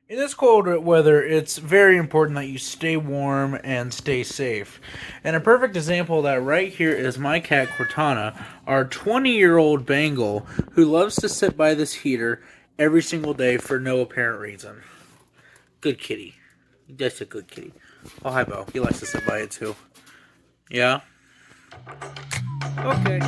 In this cold weather, it's very important that you stay warm and stay safe. And a perfect example of that right here is my cat Cortana, our 20-year-old Bengal, who loves to sit by this heater every single day for no apparent reason. Good kitty. That's a good kitty. Oh, hi, Bo. He likes to sit by it too. Yeah? Okay.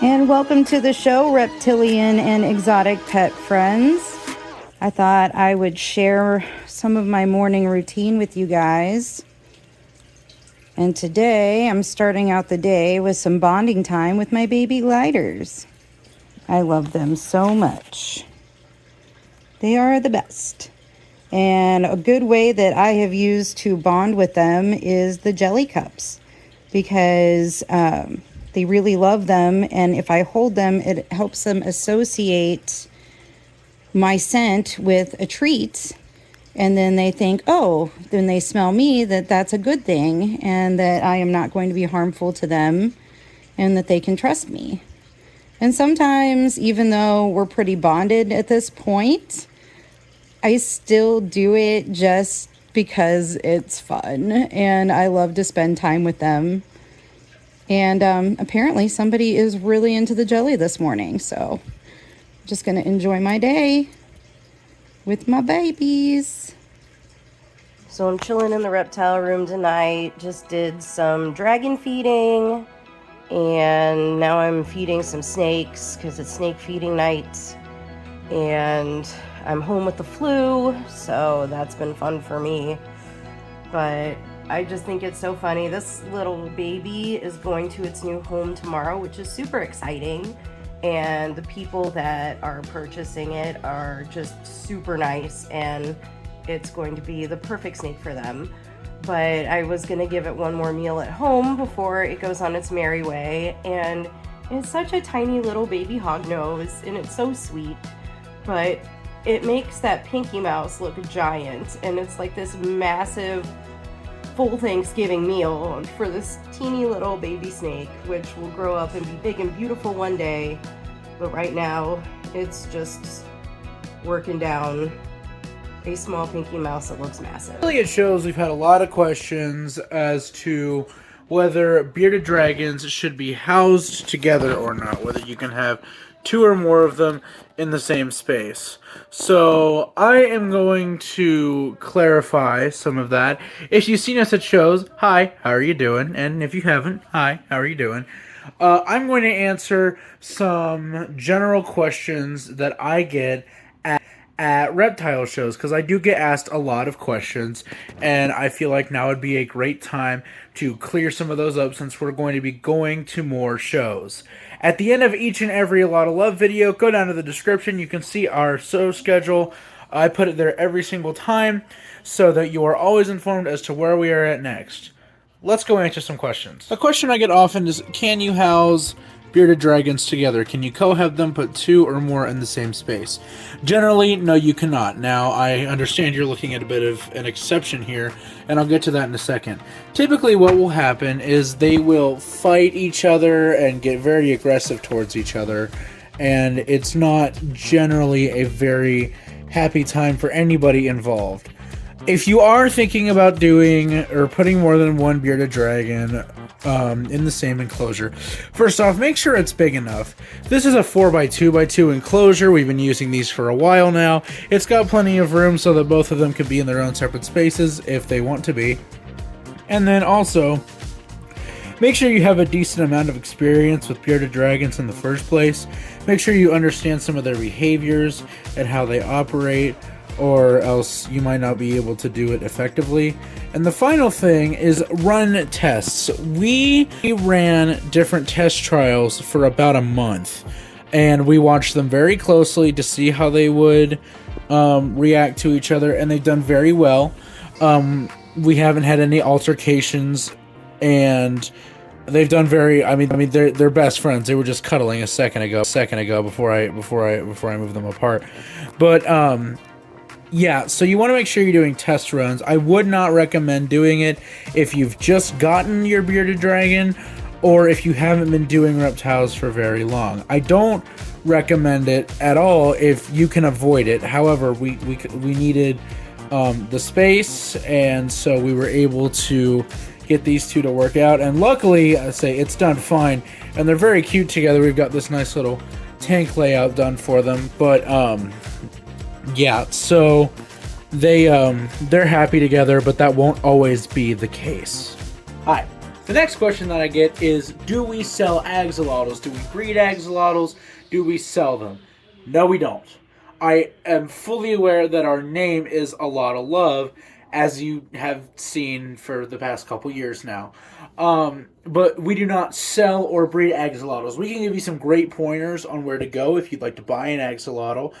And welcome to the show, reptilian and exotic pet friends. I thought I would share some of my morning routine with you guys. And today I'm starting out the day with some bonding time with my baby gliders. I love them so much. They are the best. And a good way that I have used to bond with them is the jelly cups, because they really love them, and if I hold them, it helps them associate my scent with a treat, and then they think, oh, then they smell me, that's a good thing, and that I am not going to be harmful to them, and that they can trust me. And sometimes, even though we're pretty bonded at this point, I still do it just because it's fun, and I love to spend time with them. And apparently somebody is really into the jelly this morning, so I'm just going to enjoy my day with my babies. So I'm chilling in the reptile room tonight, just did some dragon feeding, and now I'm feeding some snakes because it's snake feeding night, and I'm home with the flu, so that's been fun for me. But I just think it's so funny. This little baby is going to its new home tomorrow, which is super exciting. And the people that are purchasing it are just super nice, and it's going to be the perfect snake for them. But I was going to give it one more meal at home before it goes on its merry way. And it's such a tiny little baby hognose, and it's so sweet. But it makes that Pinky Mouse look giant, and it's like this massive full Thanksgiving meal for this teeny little baby snake, which will grow up and be big and beautiful one day. But right now, it's just working down a small Pinky Mouse that looks massive. Really, it shows we've had a lot of questions as to whether bearded dragons should be housed together or not, whether you can have two or more of them in the same space. So I am going to clarify some of that. If you've seen us at shows, hi, how are you doing? And if you haven't, hi, how are you doing? I'm going to answer some general questions that I get at reptile shows, because I do get asked a lot of questions, and I feel like now would be a great time to clear some of those up, since we're going to be going to more shows. At the end of each and every A Lot of Love video, go down to the description. You can see our show schedule. I put it there every single time so that you are always informed as to where we are at next. Let's go answer some questions. A question I get often is, can you house bearded dragons together? Can you co-have them, put two or more in the same space? Generally, no, you cannot. Now, I understand you're looking at a bit of an exception here, and I'll get to that in a second. Typically, what will happen is they will fight each other and get very aggressive towards each other, and it's not generally a very happy time for anybody involved. If you are thinking about doing or putting more than one bearded dragon in the same enclosure, first off, make sure it's big enough. This is a 4x2x2 enclosure. We've been using these for a while now. It's got plenty of room so that both of them could be in their own separate spaces if they want to be. And then also, make sure you have a decent amount of experience with bearded dragons in the first place. Make sure you understand some of their behaviors and how they operate, or else you might not be able to do it effectively. And the final thing is run tests. We ran different test trials for about a month, and we watched them very closely to see how they would react to each other, and they've done very well. We haven't had any altercations, and They've done very. I mean, they're best friends. They were just cuddling a second ago before I moved them apart. But yeah. So you want to make sure you're doing test runs. I would not recommend doing it if you've just gotten your bearded dragon, or if you haven't been doing reptiles for very long. I don't recommend it at all if you can avoid it. However, we needed the space, and so we were able to get these two to work out, and luckily I say it's done fine, and they're very cute together. We've got this nice little tank layout done for them, but yeah, so they're happy together, but that won't always be the case. Hi. The next question that I get is, do we sell axolotls? Do we breed axolotls? Do we sell them? No, we don't. I am fully aware that our name is A Lot of Love, as you have seen for the past couple years now. But we do not sell or breed axolotls. We can give you some great pointers on where to go if you'd like to buy an axolotl.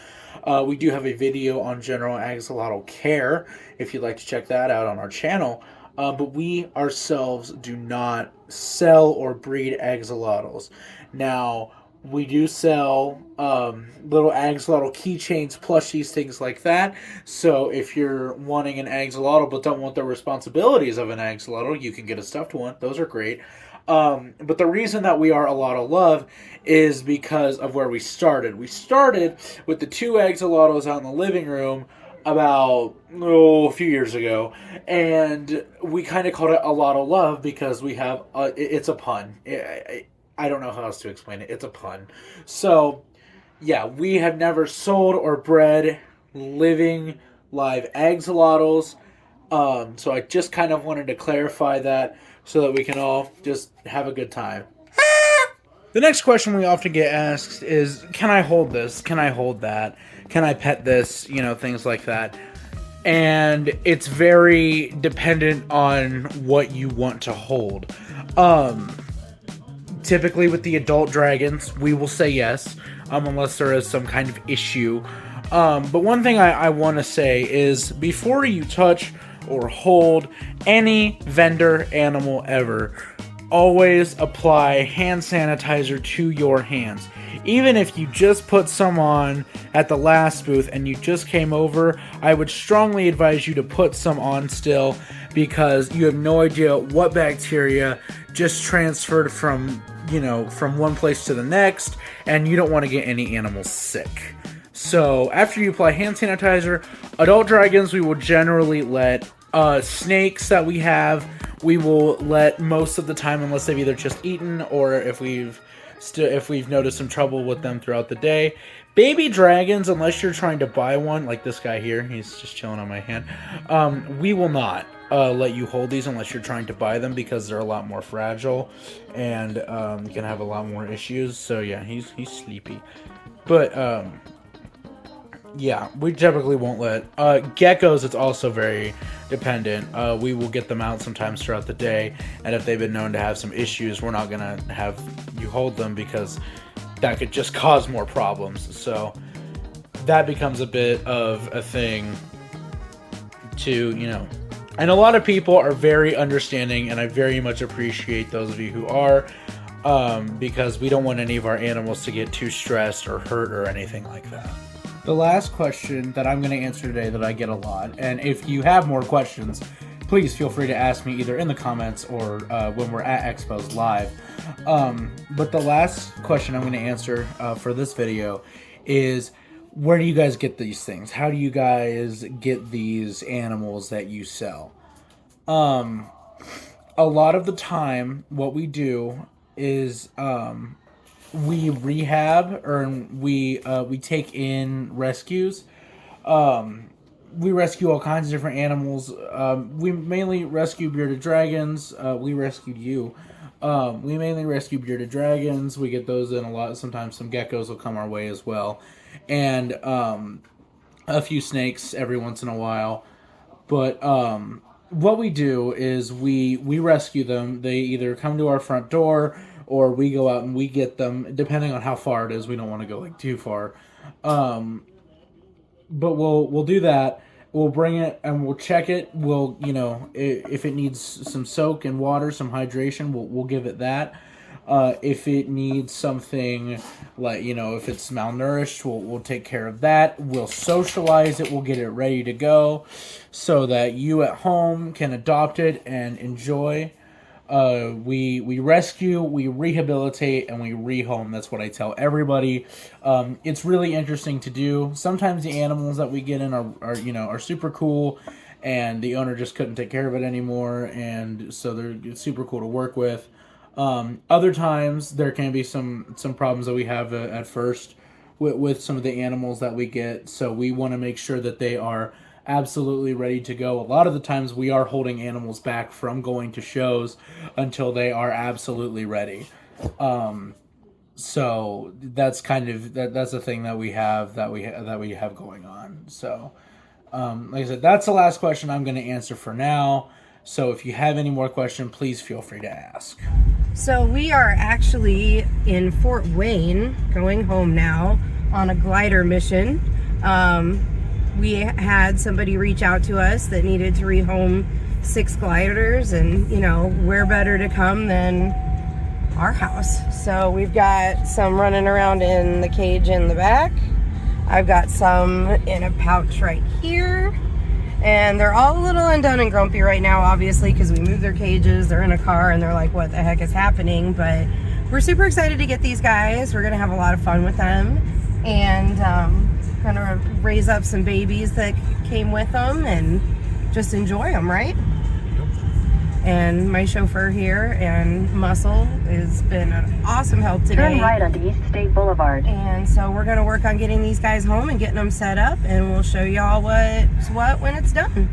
We do have a video on general axolotl care if you'd like to check that out on our channel. But we ourselves do not sell or breed axolotls. Now, we do sell little axolotl keychains, plushies, things like that. So if you're wanting an axolotl but don't want the responsibilities of an axolotl, you can get a stuffed one. Those are great. But the reason that we are A Lot of Love is because of where we started. We started with the two axolotls out in the living room about a few years ago, and we kind of called it A Lot of Love because we have it's a pun. I don't know how else to explain it. It's a pun. So, yeah, we have never sold or bred living live axolotls. So I just kind of wanted to clarify that so that we can all just have a good time. The next question we often get asked is, can I hold this? Can I hold that? Can I pet this? You know, things like that. And it's very dependent on what you want to hold. Typically with the adult dragons, we will say yes, unless there is some kind of issue. But one thing I want to say is, before you touch or hold any vendor animal ever, always apply hand sanitizer to your hands. Even if you just put some on at the last booth and you just came over, I would strongly advise you to put some on still, because you have no idea what bacteria just transferred from one place to the next, and you don't want to get any animals sick. So after you apply hand sanitizer, adult dragons we will generally let. Snakes that we have, we will let most of the time, unless they've either just eaten or if we've noticed some trouble with them throughout the day. Baby dragons, unless you're trying to buy one, like this guy here, he's just chilling on my hand. We will not let you hold these unless you're trying to buy them, because they're a lot more fragile and can have a lot more issues. So yeah, he's sleepy, but yeah, we typically won't let geckos. It's also very dependent. We will get them out sometimes throughout the day, and if they've been known to have some issues, we're not gonna have you hold them, because that could just cause more problems. So that becomes a bit of a thing to, and a lot of people are very understanding, and I very much appreciate those of you who are, because we don't want any of our animals to get too stressed or hurt or anything like that. The last question that I'm going to answer today that I get a lot, and if you have more questions, please feel free to ask me either in the comments or when we're at Expos live. But the last question I'm going to answer for this video is, where do you guys get these things? How do you guys get these animals that you sell? A lot of the time, what we do is we rehab, or we take in rescues. We rescue all kinds of different animals. We mainly rescue bearded dragons. We rescued you. We mainly rescue bearded dragons. We get those in a lot. Sometimes some geckos will come our way as well, and a few snakes every once in a while. But what we do is we rescue them. They either come to our front door, or we go out and we get them, depending on how far it is. We don't want to go too far. But we'll do that. We'll bring it and we'll check it. We'll, you know, if it needs some soak and water, some hydration, we'll give it that. If it needs something like, you know, if it's malnourished, we'll take care of that. We'll socialize it. We'll get it ready to go so that you at home can adopt it and enjoy. We rescue, we rehabilitate, and we rehome. That's what I tell everybody. It's really interesting to do. Sometimes the animals that we get in are super cool, and the owner just couldn't take care of it anymore, and so they're super cool to work with. Other times there can be some problems that we have at first with some of the animals that we get. So we want to make sure that they are absolutely ready to go. A lot of the times we are holding animals back from going to shows until they are absolutely ready. So that's kind of that's a thing that we have going on. So like I said, that's the last question I'm going to answer for now. So if you have any more questions, please feel free to ask. So we are actually in Fort Wayne, going home now on a glider mission. We had somebody reach out to us that needed to rehome 6 gliders, and you know, where better to come than our house. So we've got some running around in the cage in the back. I've got some in a pouch right here. And they're all a little undone and grumpy right now, obviously, because we moved their cages. They're in a car and they're like, what the heck is happening? But we're super excited to get these guys. We're going to have a lot of fun with them. And going to raise up some babies that came with them and just enjoy them, right? And my chauffeur here and Muscle has been an awesome help today. Turn right onto East State Boulevard. And so we're going to work on getting these guys home and getting them set up, and we'll show y'all what's what when it's done.